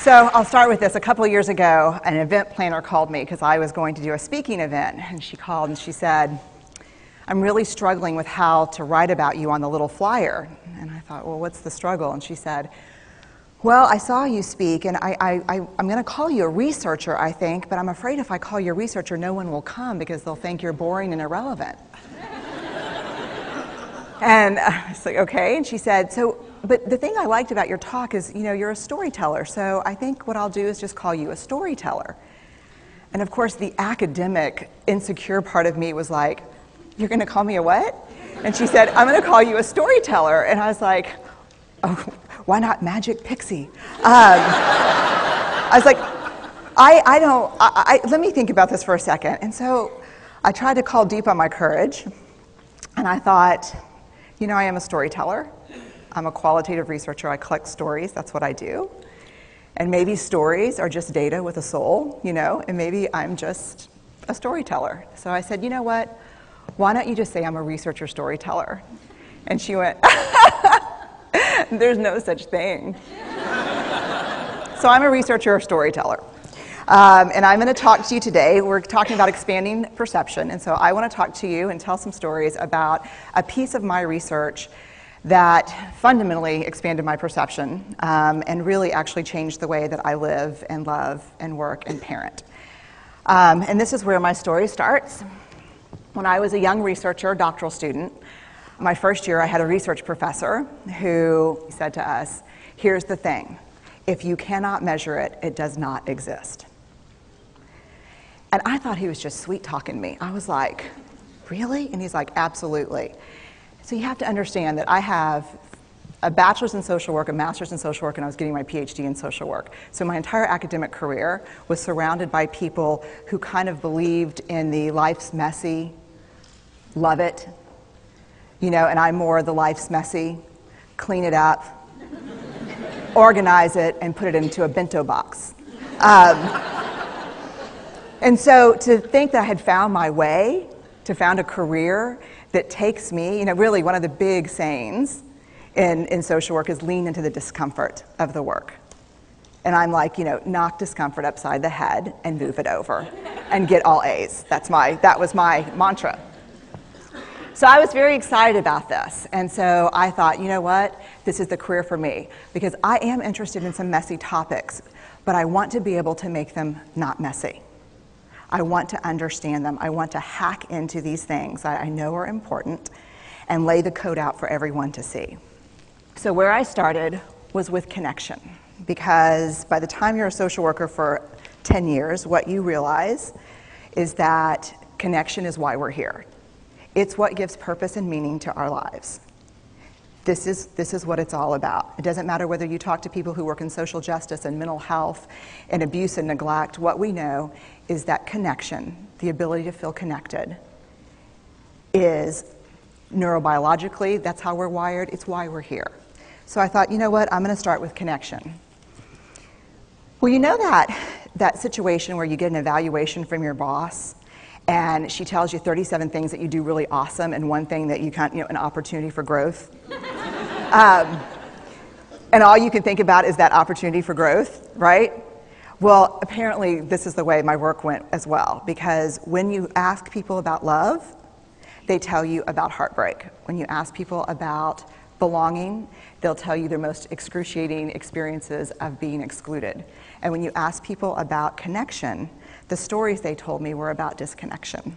So I'll start with this. A couple of years ago, an event planner called me because I was going to do a speaking event. And she called and she said, I'm really struggling with how to write about you on the little flyer. And I thought, well, what's the struggle? And she said, well, I saw you speak, and I'm going to call you a researcher, I think, but I'm afraid if I call you a researcher, no one will come because they'll think you're boring and irrelevant. And I was like, okay. And she said, but the thing I liked about your talk is, you're a storyteller, so I think what I'll do is just call you a storyteller. And of course, the academic, insecure part of me was like, you're going to call me a what? And she said, I'm going to call you a storyteller. And I was like, oh, why not Magic Pixie? I was like, let me think about this for a second. And so I tried to call deep on my courage, and I thought, I am a storyteller. I'm a qualitative researcher. I collect stories. That's what I do. And maybe stories are just data with a soul, and maybe I'm just a storyteller. So I said, you know what? Why don't you just say I'm a researcher storyteller? And she went, there's no such thing. So I'm a researcher or storyteller. And I'm going to talk to you today. We're talking about expanding perception. And so I want to talk to you and tell some stories about a piece of my research that fundamentally expanded my perception and really actually changed the way that I live and love and work and parent. And this is where my story starts. When I was a young researcher, doctoral student, my first year I had a research professor who said to us, here's the thing, if you cannot measure it, it does not exist. And I thought he was just sweet-talking me. I was like, really? And he's like, absolutely. So you have to understand that I have a bachelor's in social work, a master's in social work, and I was getting my PhD in social work. So my entire academic career was surrounded by people who kind of believed in the life's messy, love it, and I'm more the life's messy, clean it up, organize it, and put it into a bento box. And so to think that I had found my way, to found a career that takes me, really one of the big sayings in social work is lean into the discomfort of the work. And I'm like, knock discomfort upside the head and move it over and get all A's. That was my mantra. So I was very excited about this. And so I thought, you know what? This is the career for me because I am interested in some messy topics, but I want to be able to make them not messy. I want to understand them. I want to hack into these things that I know are important and lay the code out for everyone to see. So where I started was with connection, because by the time you're a social worker for 10 years, what you realize is that connection is why we're here. It's what gives purpose and meaning to our lives. This is what it's all about. It doesn't matter whether you talk to people who work in social justice and mental health and abuse and neglect. What we know is that connection, the ability to feel connected, is neurobiologically, that's how we're wired, it's why we're here. So I thought, you know what, I'm going to start with connection. Well, you know that situation where you get an evaluation from your boss and she tells you 37 things that you do really awesome and one thing that you can't, an opportunity for growth. And all you can think about is that opportunity for growth, right? Well, apparently this is the way my work went as well, because when you ask people about love, they tell you about heartbreak. When you ask people about belonging, they'll tell you their most excruciating experiences of being excluded. And when you ask people about connection, the stories they told me were about disconnection.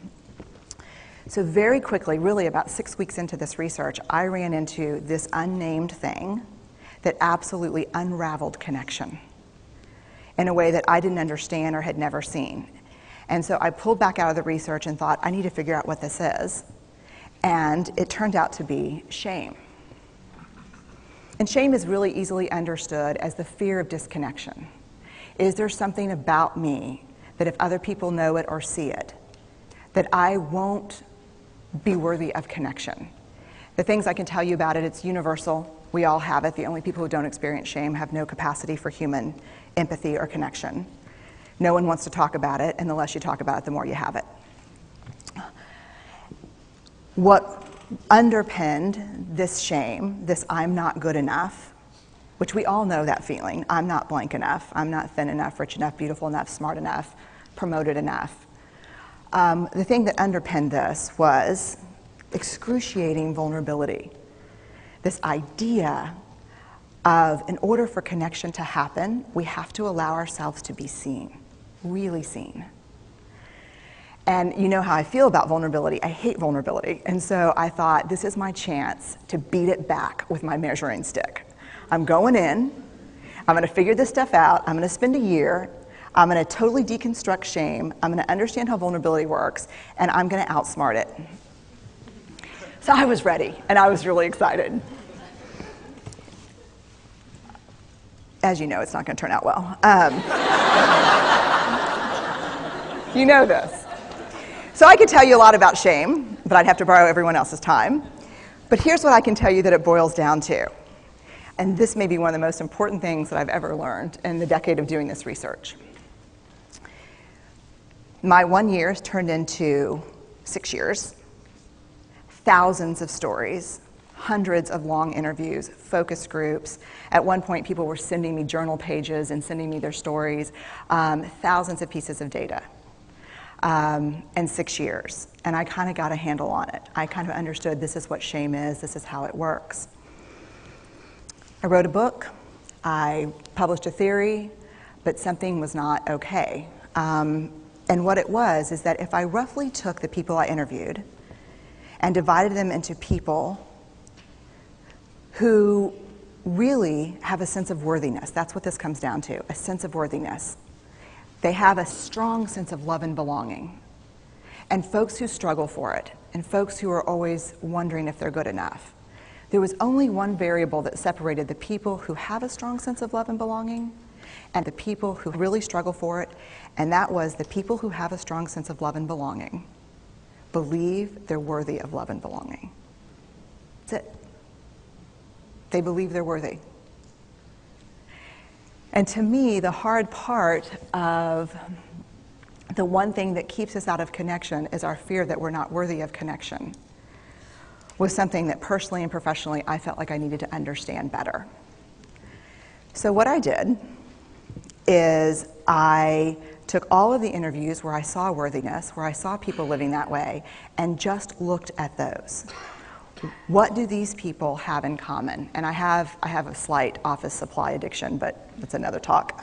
So very quickly, really about 6 weeks into this research, I ran into this unnamed thing that absolutely unraveled connection in a way that I didn't understand or had never seen. And so I pulled back out of the research and thought, I need to figure out what this is. And it turned out to be shame. And shame is really easily understood as the fear of disconnection. Is there something about me that if other people know it or see it, that I won't be worthy of connection? The things I can tell you about it, it's universal. We all have it. The only people who don't experience shame have no capacity for human empathy or connection. No one wants to talk about it, and the less you talk about it, the more you have it. What underpinned this shame, this I'm not good enough, which we all know that feeling. I'm not blank enough. I'm not thin enough, rich enough, beautiful enough, smart enough, promoted enough. The thing that underpinned this was excruciating vulnerability. This idea of, in order for connection to happen, we have to allow ourselves to be seen, really seen. And you know how I feel about vulnerability. I hate vulnerability. And so I thought, this is my chance to beat it back with my measuring stick. I'm going in, I'm going to figure this stuff out, I'm going to spend a year, I'm going to totally deconstruct shame, I'm going to understand how vulnerability works, and I'm going to outsmart it. So I was ready, and I was really excited. As you know, it's not going to turn out well. You know this. So I could tell you a lot about shame, but I'd have to borrow everyone else's time. But here's what I can tell you that it boils down to. And this may be one of the most important things that I've ever learned in the decade of doing this research. My 1 year has turned into 6 years, thousands of stories, hundreds of long interviews, focus groups. At one point, people were sending me journal pages and sending me their stories, thousands of pieces of data, and 6 years. And I kind of got a handle on it. I kind of understood this is what shame is, this is how it works. I wrote a book, I published a theory, but something was not okay. And what it was is that if I roughly took the people I interviewed and divided them into people who really have a sense of worthiness. That's what this comes down to, a sense of worthiness. They have a strong sense of love and belonging. And folks who struggle for it, and folks who are always wondering if they're good enough. There was only one variable that separated the people who have a strong sense of love and belonging and the people who really struggle for it, and that was the people who have a strong sense of love and belonging believe they're worthy of love and belonging. That's it. They believe they're worthy. And to me, the hard part of the one thing that keeps us out of connection is our fear that we're not worthy of connection, was something that personally and professionally I felt like I needed to understand better. So what I did is I took all of the interviews where I saw worthiness, where I saw people living that way, and just looked at those. What do these people have in common? And I have a slight office supply addiction, but that's another talk.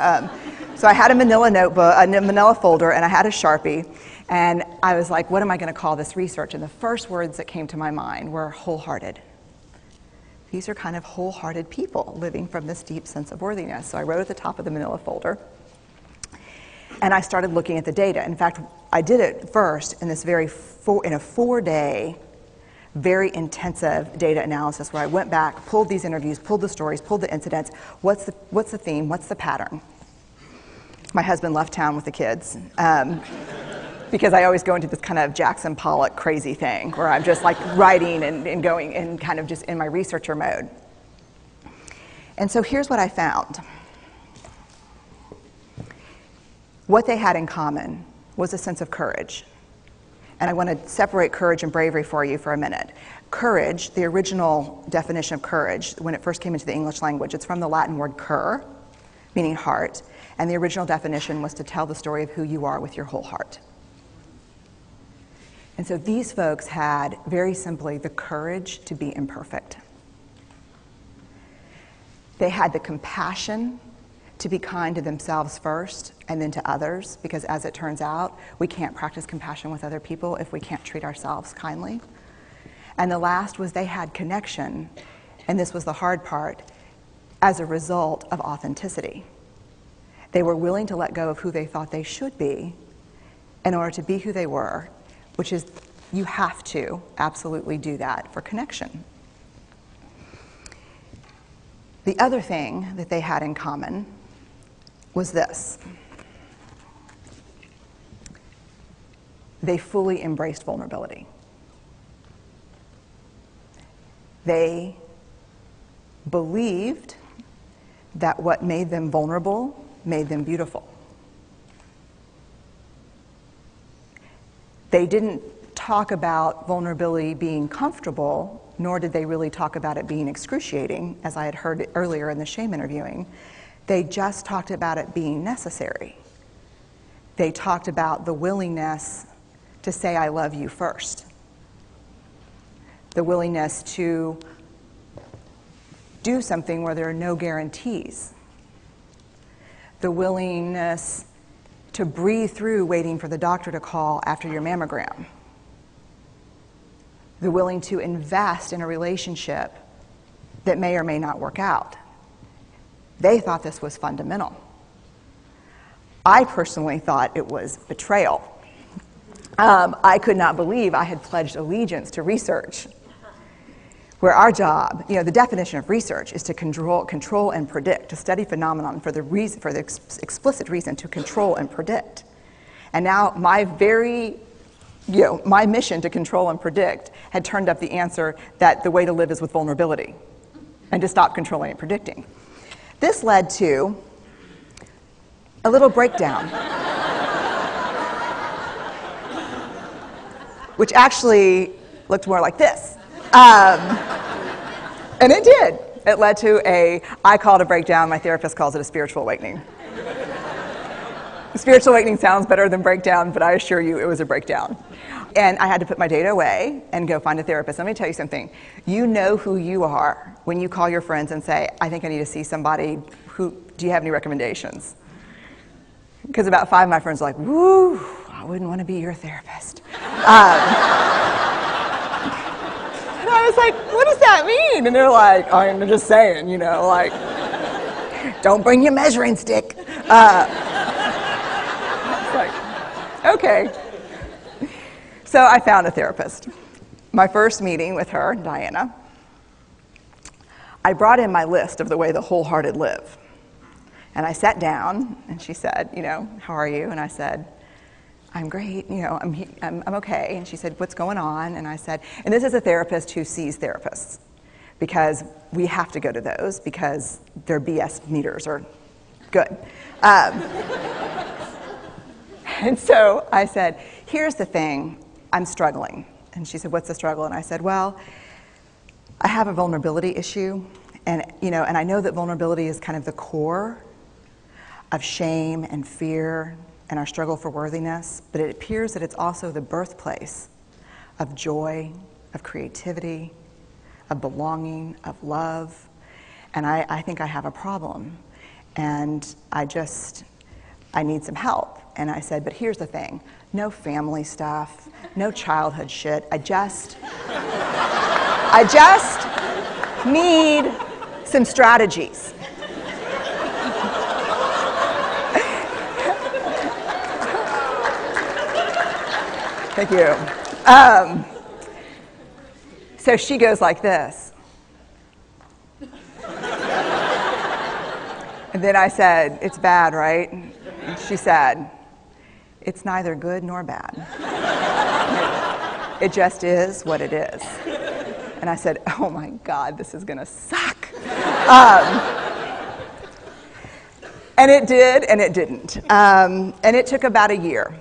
So I had a manila notebook, a manila folder, and I had a Sharpie, and I was like, what am I going to call this research? And the first words that came to my mind were wholehearted. These are kind of wholehearted people living from this deep sense of worthiness. So I wrote at the top of the manila folder, and I started looking at the data. In fact, I did it first in this in a 4-day, very intensive data analysis where I went back, pulled these interviews, pulled the stories, pulled the incidents. What's the theme? What's the pattern? My husband left town with the kids because I always go into this kind of Jackson Pollock crazy thing where I'm just like writing and going and kind of just in my researcher mode. And so here's what I found. What they had in common was a sense of courage. And I want to separate courage and bravery for you for a minute. Courage, the original definition of courage, when it first came into the English language, it's from the Latin word cur, meaning heart. And the original definition was to tell the story of who you are with your whole heart. And so these folks had, very simply, the courage to be imperfect. They had the compassion to be kind to themselves first and then to others, because as it turns out, we can't practice compassion with other people if we can't treat ourselves kindly. And the last was they had connection, and this was the hard part, as a result of authenticity. They were willing to let go of who they thought they should be in order to be who they were, which is, you have to absolutely do that for connection. The other thing that they had in common was this. They fully embraced vulnerability. They believed that what made them vulnerable made them beautiful. They didn't talk about vulnerability being comfortable, nor did they really talk about it being excruciating, as I had heard earlier in the shame interviewing. They just talked about it being necessary. They talked about the willingness to say I love you first. The willingness to do something where there are no guarantees. The willingness to breathe through waiting for the doctor to call after your mammogram. The willing to invest in a relationship that may or may not work out. They thought this was fundamental. I personally thought it was betrayal. I could not believe I had pledged allegiance to research, where our job, the definition of research is to control and predict, to study phenomenon for the explicit reason to control and predict. And now my mission to control and predict had turned up the answer that the way to live is with vulnerability and to stop controlling and predicting. This led to a little breakdown, which actually looked more like this. And it did. It led to I call it a breakdown, my therapist calls it a spiritual awakening. Spiritual awakening sounds better than breakdown, but I assure you it was a breakdown. And I had to put my data away and go find a therapist. Let me tell you something. You know who you are when you call your friends and say, I think I need to see somebody. Do you have any recommendations? Because about 5 of my friends are like, woo, I wouldn't want to be your therapist. And I was like, what does that mean? And they're like, oh, I'm just saying, don't bring your measuring stick. It's like, okay. So I found a therapist. My first meeting with her, Diana, I brought in my list of the way the wholehearted live. And I sat down, and she said, how are you? And I said, I'm great, I'm okay. And she said, what's going on? And I said, and this is a therapist who sees therapists, because we have to go to those because their BS meters are good. And so I said, here's the thing, I'm struggling. And she said, what's the struggle? And I said, well, I have a vulnerability issue, and I know that vulnerability is kind of the core of shame and fear and our struggle for worthiness, but it appears that it's also the birthplace of joy, of creativity, of belonging, of love, and I think I have a problem, and I need some help. And I said, but here's the thing, no family stuff, no childhood shit, I just need some strategies. Thank you. So she goes like this. And then I said, it's bad, right? And she said, it's neither good nor bad. It just is what it is. And I said, oh my God, this is going to suck. And it did, and it didn't. And it took about a year.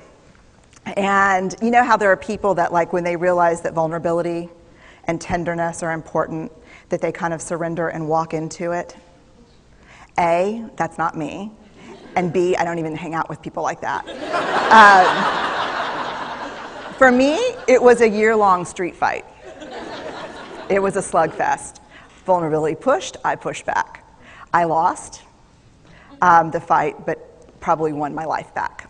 And you know how there are people that, when they realize that vulnerability and tenderness are important, that they kind of surrender and walk into it? A, that's not me. And B, I don't even hang out with people like that. For me, it was a year-long street fight. It was a slugfest. Vulnerability pushed, I pushed back. I lost the fight, but probably won my life back.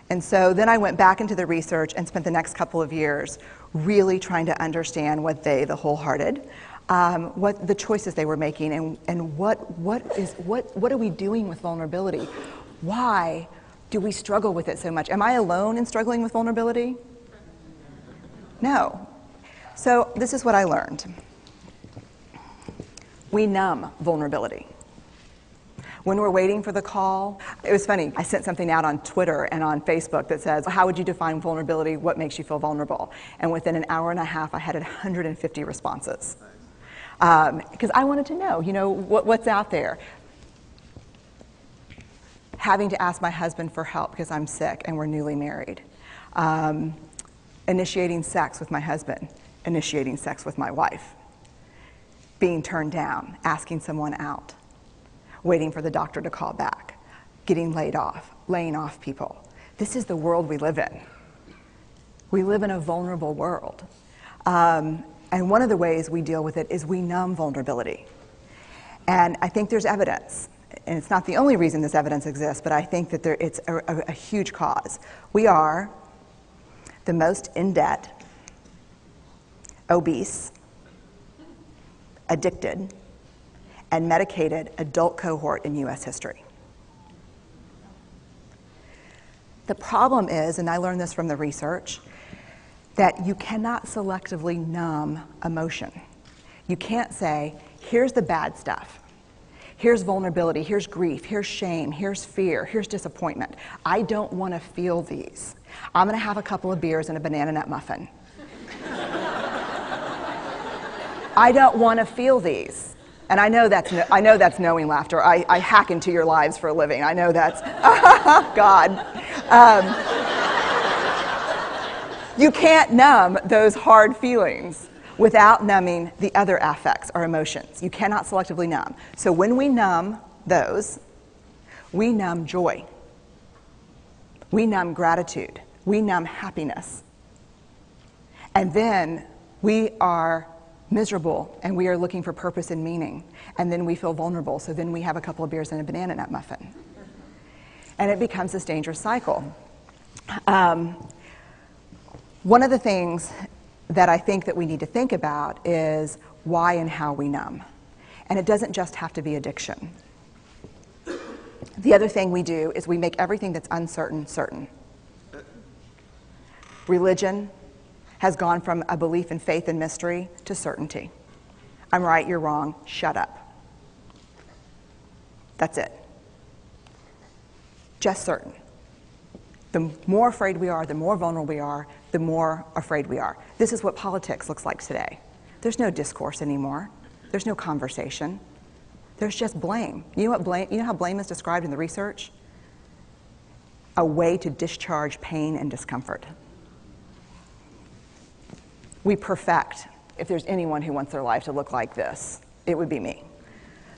And so then I went back into the research and spent the next couple of years really trying to understand what the wholehearted, what the choices they were making, and what are we doing with vulnerability? Why do we struggle with it so much? Am I alone in struggling with vulnerability? No. So this is what I learned. We numb vulnerability. When we're waiting for the call, it was funny, I sent something out on Twitter and on Facebook that says, how would you define vulnerability? What makes you feel vulnerable? And within an hour and a half, I had 150 responses. Because I wanted to know, what's out there. Having to ask my husband for help because I'm sick and we're newly married. initiating sex with my husband, initiating sex with my wife, being turned down, asking someone out, waiting for the doctor to call back, getting laid off, laying off people. This is the world we live in. We live in a vulnerable world. And one of the ways we deal with it is we numb vulnerability. And I think there's evidence, and it's not the only reason this evidence exists, but I think that it's a huge cause. We are the most in debt, obese, addicted, and medicated adult cohort in US history. The problem is, and I learned this from the research, that you cannot selectively numb emotion. You can't say, here's the bad stuff. Here's vulnerability, here's grief, here's shame, here's fear, here's disappointment. I don't want to feel these. I'm going to have a couple of beers and a banana nut muffin. I don't want to feel these. And I know that's knowing laughter. I hack into your lives for a living. I know that's, God. You can't numb those hard feelings without numbing the other affects or emotions. You cannot selectively numb. So when we numb those, we numb joy. We numb gratitude. We numb happiness. And then we are miserable and we are looking for purpose and meaning. And then we feel vulnerable. So then we have a couple of beers and a banana nut muffin. And it becomes this dangerous cycle. One of the things that I think that we need to think about is why and how we numb. And it doesn't just have to be addiction. The other thing we do is we make everything that's uncertain certain. Religion has gone from a belief in faith and mystery to certainty. I'm right, you're wrong, shut up. That's it. Just certain. The more afraid we are, the more vulnerable we are, the more afraid we are. This is what politics looks like today. There's no discourse anymore. There's no conversation. There's just blame. You know how blame is described in the research? A way to discharge pain and discomfort. We perfect. If there's anyone who wants their life to look like this, it would be me.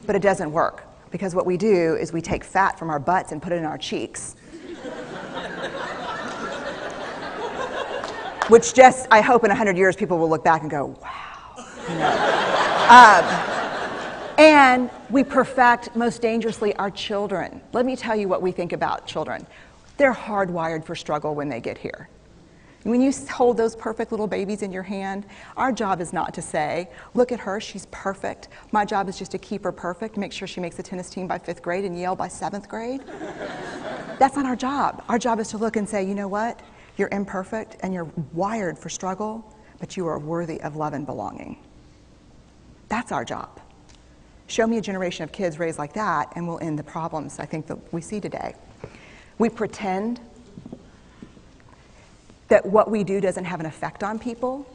But it doesn't work, because what we do is we take fat from our butts and put it in our cheeks. Which just, I hope in 100 years people will look back and go, wow. You know. And we perfect, most dangerously, our children. Let me tell you what we think about children. They're hardwired for struggle when they get here. When you hold those perfect little babies in your hand, our job is not to say, look at her, she's perfect. My job is just to keep her perfect, make sure she makes the tennis team by 5th grade and Yale by 7th grade. That's not our job. Our job is to look and say, you know what? You're imperfect and you're wired for struggle, but you are worthy of love and belonging. That's our job. Show me a generation of kids raised like that and we'll end the problems I think that we see today. We pretend that what we do doesn't have an effect on people.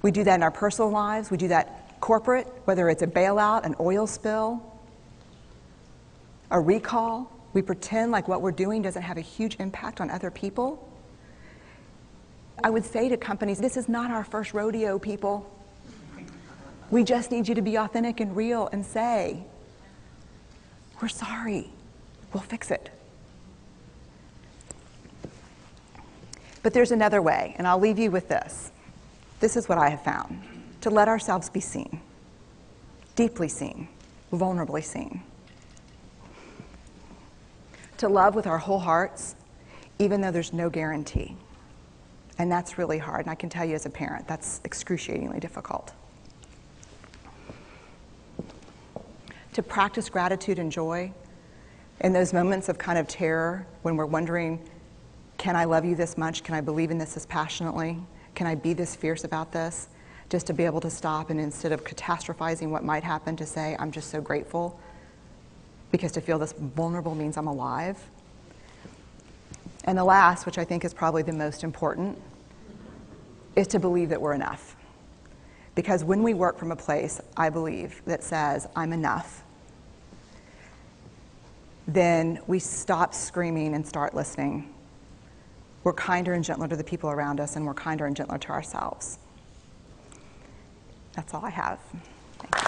We do that in our personal lives. We do that corporate, whether it's a bailout, an oil spill, a recall. We pretend like what we're doing doesn't have a huge impact on other people. I would say to companies, this is not our first rodeo, people. We just need you to be authentic and real and say, we're sorry, we'll fix it. But there's another way, and I'll leave you with this. This is what I have found. To let ourselves be seen, deeply seen, vulnerably seen. To love with our whole hearts, even though there's no guarantee. And that's really hard, and I can tell you as a parent, that's excruciatingly difficult. To practice gratitude and joy in those moments of kind of terror when we're wondering, can I love you this much? Can I believe in this as passionately? Can I be this fierce about this? Just to be able to stop and instead of catastrophizing what might happen, to say, I'm just so grateful. Because to feel this vulnerable means I'm alive. And the last, which I think is probably the most important, is to believe that we're enough. Because when we work from a place, I believe, that says, I'm enough, then we stop screaming and start listening. we're kinder and gentler to the people around us, and we're kinder and gentler to ourselves. That's all I have. Thank you.